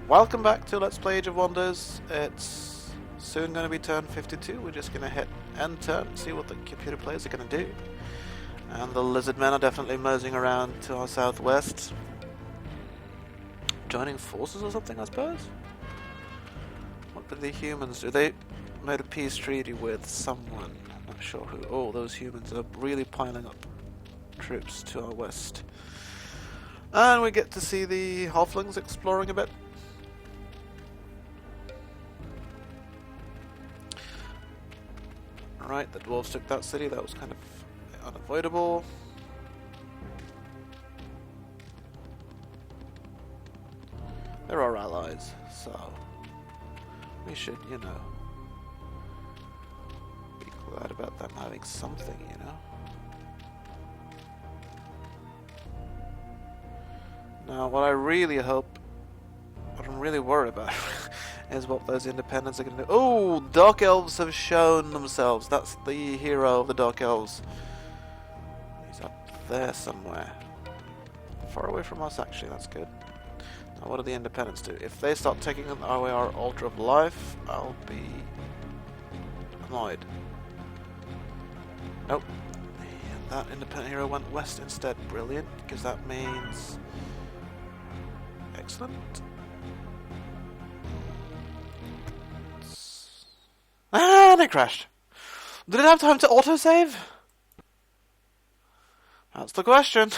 Welcome back to Let's Play Age of Wonders. It's soon going to be turn 52. We're just going to hit end turn, see what the computer players are going to do. And the lizard men are definitely moseying around to our southwest. Joining forces or something, I suppose? What did the humans do? They made a peace treaty with someone. I'm not sure who. Oh, those humans are really piling up troops to our west. And we get to see the halflings exploring a bit. Right, the dwarves took that city. That was kind of unavoidable. They're our allies, so we should, you know, be glad about them having something, you know. Now, what I really hope, what I'm really worried about, is what those independents are going to do. Oh, Dark Elves have shown themselves. That's the hero of the Dark Elves. He's up there somewhere. Far away from us, actually. That's good. Now, what do the independents do? If they start taking away our Altar of Life, I'll be annoyed. Nope. And that independent hero went west instead. Brilliant, because that means... Excellent. And it crashed. Did it have time to autosave? That's the question.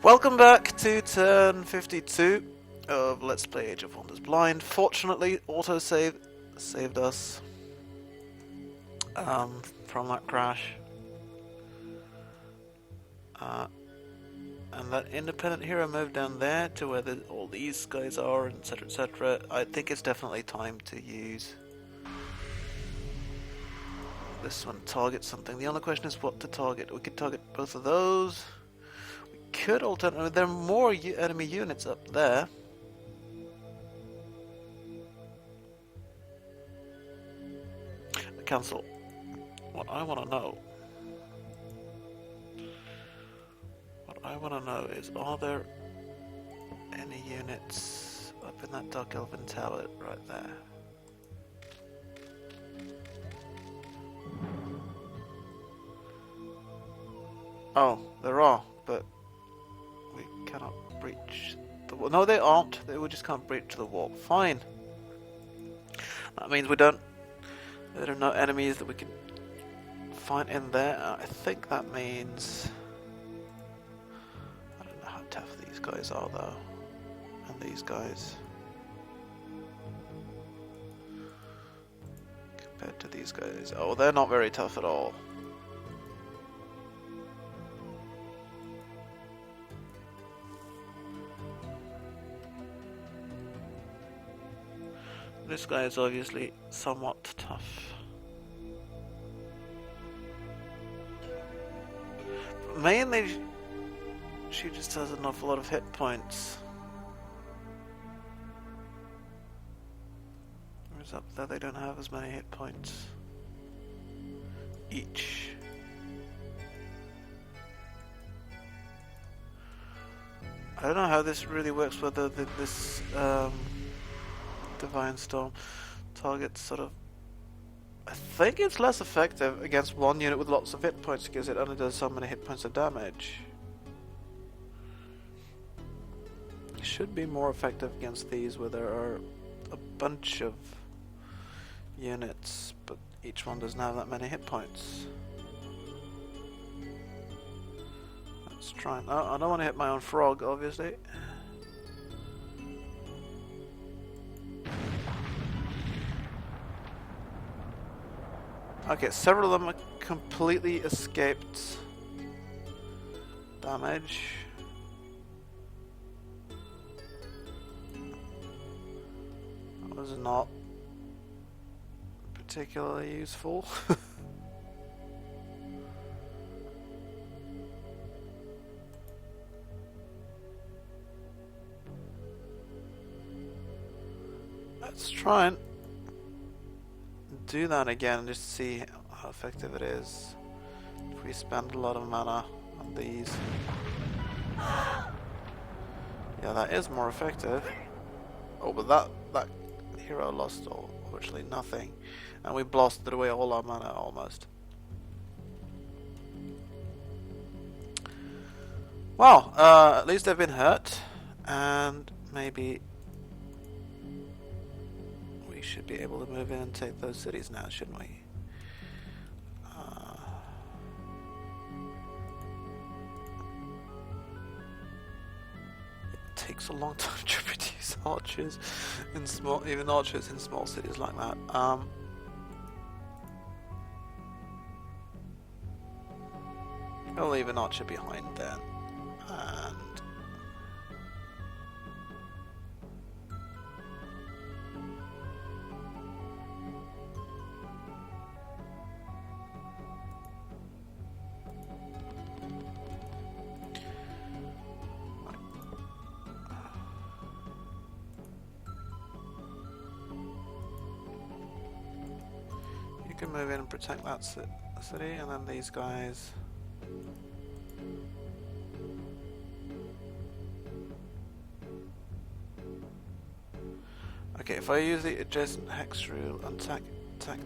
Welcome back to turn 52 of Let's Play Age of Wonders Blind. Fortunately, autosave saved us from that crash. And that independent hero moved down there to where all these guys are, etc, etc. I think it's definitely time to use this one, target something. The only question is what to target. We could target both of those. We could alternately... There are more enemy units up there. Cancel. What I want to know... is, are there any units up in that Dark Elven tower right there? Oh, there are, but we cannot breach the wall. No, they aren't. We just can't breach the wall. Fine. That means there are no enemies that we can find in there. I think that means... tough these guys are though, and these guys compared to these guys. Oh, they're not very tough at all. This guy is obviously somewhat tough. Mainly she just has an awful lot of hit points. Whereas up there they don't have as many hit points each. I don't know how this really works, whether this Divine Storm targets sort of... I think it's less effective against one unit with lots of hit points because it only does so many hit points of damage. Should be more effective against these where there are a bunch of units, but each one doesn't have that many hit points. Let's try and... Oh, I don't want to hit my own frog, obviously. Okay, several of them completely escaped damage. Was not particularly useful. Let's try and do that again and just see how effective it is. If we spend a lot of mana on these. Yeah, that is more effective. Oh, but that hero lost virtually nothing, and we blasted away all our mana almost. Well, at least they've been hurt, and maybe we should be able to move in and take those cities now, shouldn't we? It takes a long time to produce archers in small, even archers in small cities like that. I'll leave an archer behind then, and you can move in and protect that city, and then these guys. Okay, if I use the adjacent hex rule and attack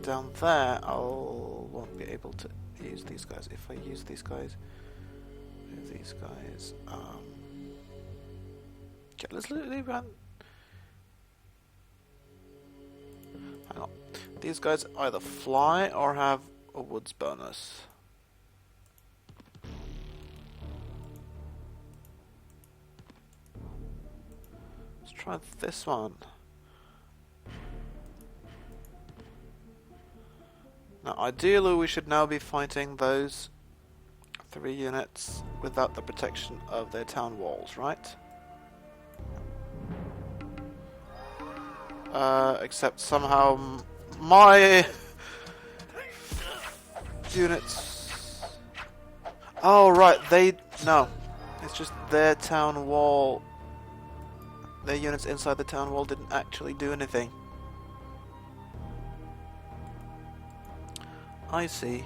down there, won't be able to use these guys. If I use these guys, okay, let's leave around. Hang on, these guys either fly or have a woods bonus. Let's try this one. Now, ideally, we should now be fighting those 3 units without the protection of their town walls, right? Except somehow my units. Oh, right, no. It's just their town wall. Their units inside the town wall didn't actually do anything. I see.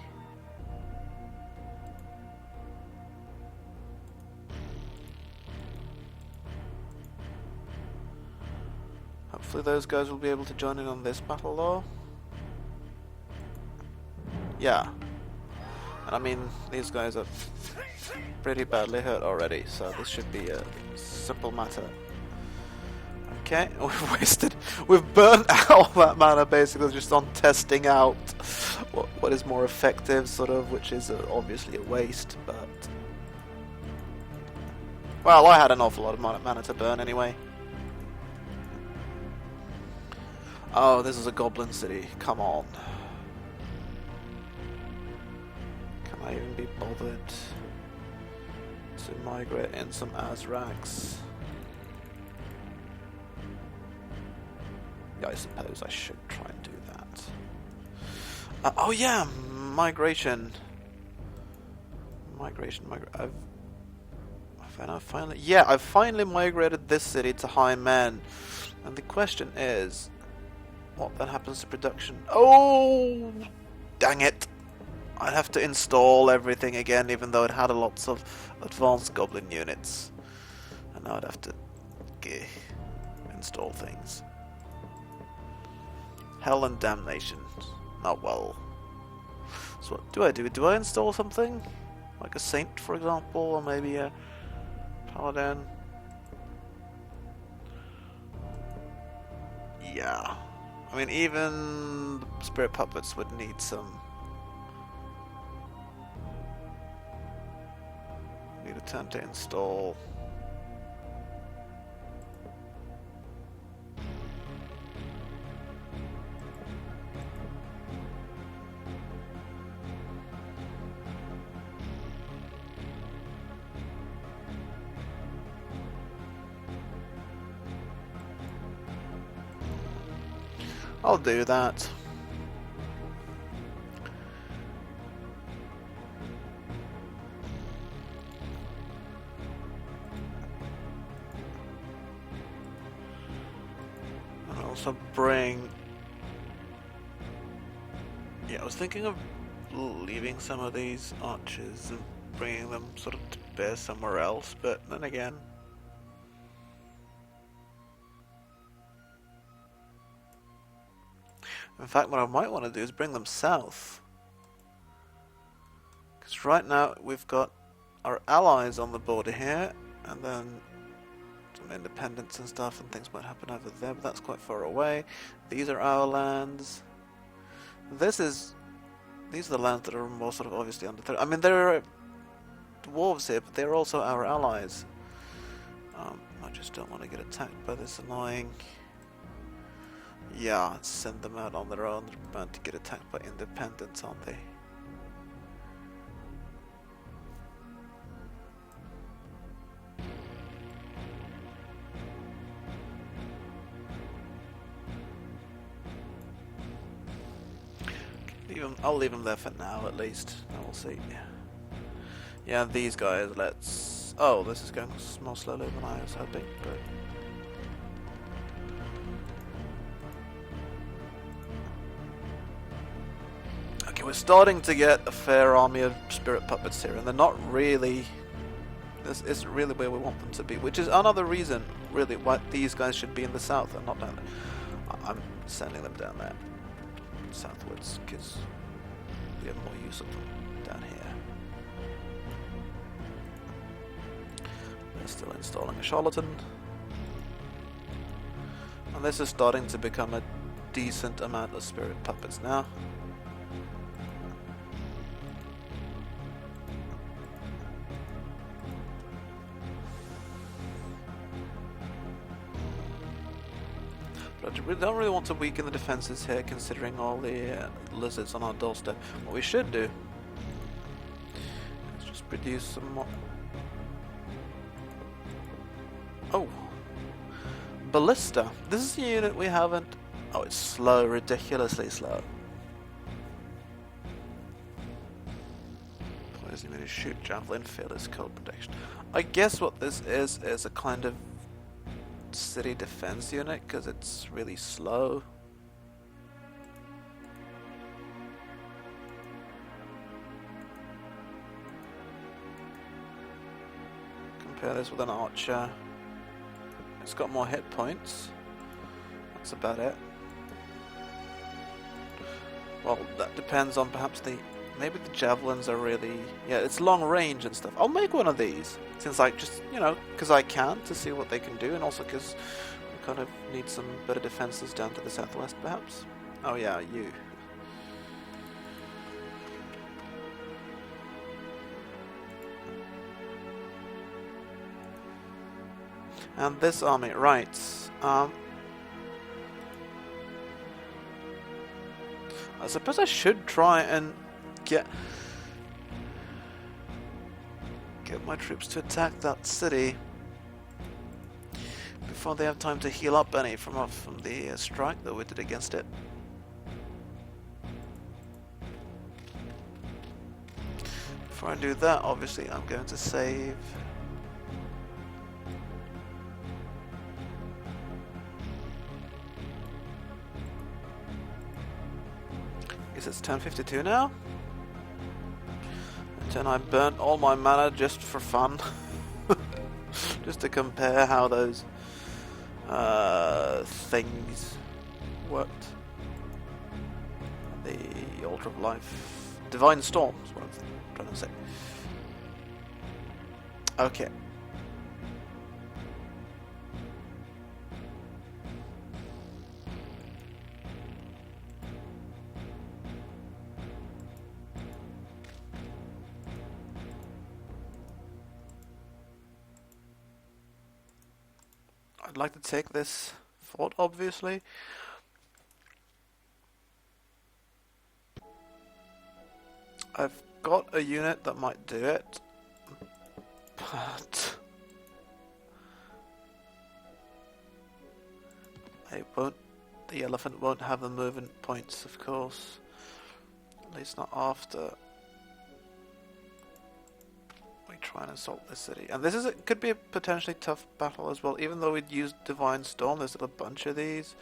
Hopefully those guys will be able to join in on this battle though. Yeah. And I mean, these guys are pretty badly hurt already, so this should be a simple matter. Okay, we've burnt out that mana basically just on testing out what is more effective, sort of, which is obviously a waste, but... Well, I had an awful lot of mana to burn anyway. Oh, this is a goblin city, come on. Can I even be bothered to migrate in some Azracs? I suppose I should try and do that. Oh yeah, migration. I've finally migrated this city to High Men. And the question is, what then happens to production? Oh, dang it. I'd have to install everything again, even though it had lots of advanced goblin units. And now I'd have to install things. Hell and damnation. Oh well. So what do I do? Do I install something? Like a saint, for example, or maybe a paladin? Yeah. I mean, even spirit puppets would need some... Need a turn to install. I'll do that. I'll also bring... Yeah, I was thinking of leaving some of these archers and bringing them sort of to bear somewhere else, but then again... In fact, what I might want to do is bring them south. Because right now we've got our allies on the border here, and then some independence and stuff, and things might happen over there, but that's quite far away. These are our lands. These are the lands that are more sort of obviously under threat. I mean, there are dwarves here, but they're also our allies. I just don't want to get attacked by this annoying... Yeah, send them out on their own. They're bound to get attacked by independents, aren't they? I'll leave them there for now, at least. And we'll see. Yeah, these guys, let's... Oh, this is going more slowly than I was hoping, but... Okay, we're starting to get a fair army of spirit puppets here, and they're not really... This isn't really where we want them to be, which is another reason, really, why these guys should be in the south and not down there. I'm sending them down there, southwards, because we have more use of them down here. They're still installing a charlatan. And this is starting to become a decent amount of spirit puppets now. But I don't really want to weaken the defenses here, considering all the lizards on our doorstep. What we should do is just produce some more... Oh! Ballista. This is a unit we haven't... Oh, it's slow, ridiculously slow. Poison me to shoot javelin, fearless cold protection. I guess what this is a kind of city defense unit, because it's really slow. Compare this with an archer. It's got more hit points. That's about it. Well, that depends on perhaps the... Maybe the javelins are really... Yeah, it's long range and stuff. I'll make one of these. Since I just, you know, because I can, to see what they can do. And also because we kind of need some better defenses down to the southwest, perhaps. Oh yeah, you. And this army, right. I suppose I should try and get my troops to attack that city before they have time to heal up any from the strike that we did against it. Before I do that, obviously, I'm going to save. I guess it's 10:52 now. And I burnt all my mana just for fun. Just to compare how those things worked. The Altar of Life... Divine Storm is what I'm trying to say. Okay. I'd like to take this fort, obviously. I've got a unit that might do it, but it won't. The elephant won't have the movement points, of course. At least not after we try and assault this city. And this could be a potentially tough battle as well, even though we'd used Divine Storm. There's still a bunch of these.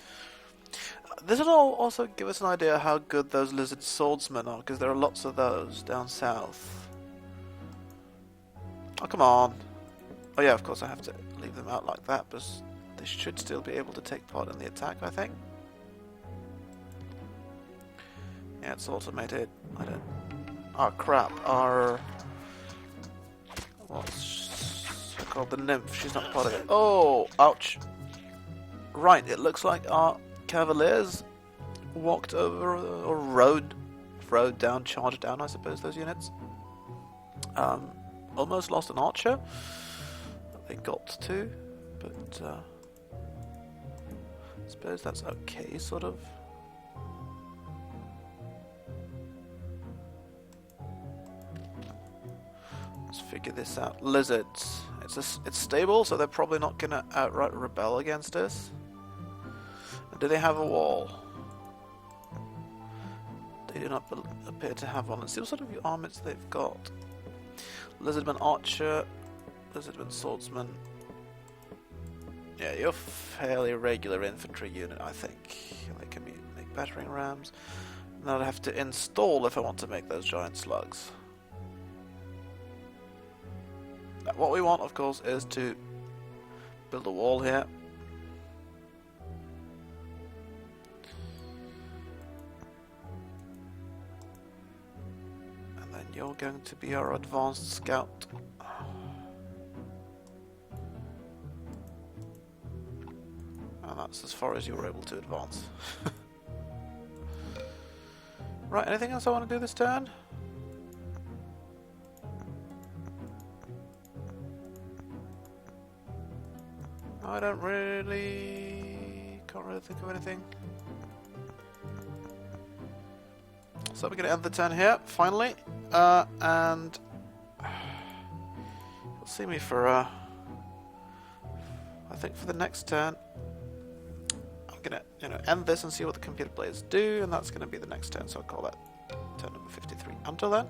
This will also give us an idea how good those lizard swordsmen are, because there are lots of those down south. Oh, come on. Oh yeah, of course I have to leave them out like that, but they should still be able to take part in the attack, I think. Yeah, it's automated. I don't... Oh, crap. Our... What's called? The nymph. She's not part of it. Oh! Ouch. Right, it looks like our cavaliers walked over, or rode down, charged down, I suppose, those units. Almost lost an archer. They got to, but I suppose that's okay, sort of. Let's figure this out. Lizards. It's stable, so they're probably not gonna outright rebel against us. Do they have a wall? They do not appear to have one. Let's see what sort of armaments they've got. Lizardman Archer, Lizardman Swordsman. Yeah, you're fairly regular infantry unit, I think. They can make battering rams. And I'd have to install if I want to make those giant slugs. Now, what we want, of course, is to build a wall here. You're going to be our advanced scout. And that's as far as you're able to advance. Right, anything else I want to do this turn? I don't really... can't really think of anything. So we're going to end the turn here, finally. And you'll see me for I think for the next turn I'm gonna end this and see what the computer players do, and that's gonna be the next turn, so I'll call that turn number 53. Until then.